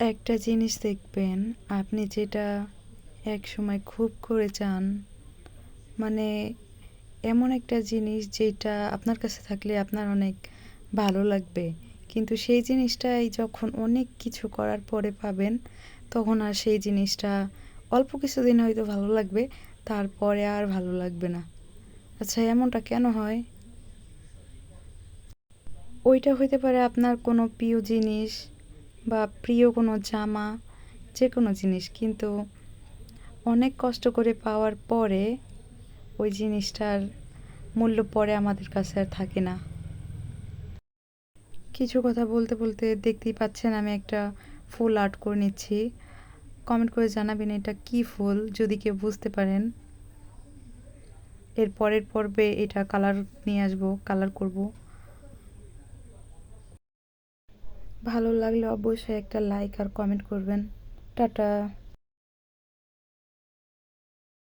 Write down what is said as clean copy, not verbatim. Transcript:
একটা জিনিস দেখবেন, আপনি যেটা একসময় খুব করে চান, মানে এমন একটা জিনিস যেটা আপনার কাছে থাকলে আপনার অনেক ভালো লাগবে, কিন্তু সেই জিনিসটাই যখন অনেক কিছু করার পরে পাবেন, তখন আর সেই জিনিসটা অল্প কিছুদিন হয়তো ভালো লাগবে, তারপরে আর ভালো লাগবে না। আচ্ছা, এমনটা কেন হয়? ওইটা হইতে পারে আপনার কোনো প্রিয় জিনিস বা প্রিয় কোনো জামা, যে কোনো জিনিস, কিন্তু অনেক কষ্ট করে পাওয়ার পরে ওই জিনিসটার মূল্য পরে আমাদের কাছে আর থাকে না। কিছু কথা বলতে বলতে দেখতেই পাচ্ছেন আমি একটা ফুল আর্ট করে নিচ্ছি। কমেন্ট করে জানাবেন এটা কি ফুল, যদি কেউ বুঝতে পারেন। এর পরের পর্বে এটা কালার নিয়ে আসবো, কালার করব। ভালো লাগলে অবশ্যই একটা লাইক আর কমেন্ট করবেন। টাটা।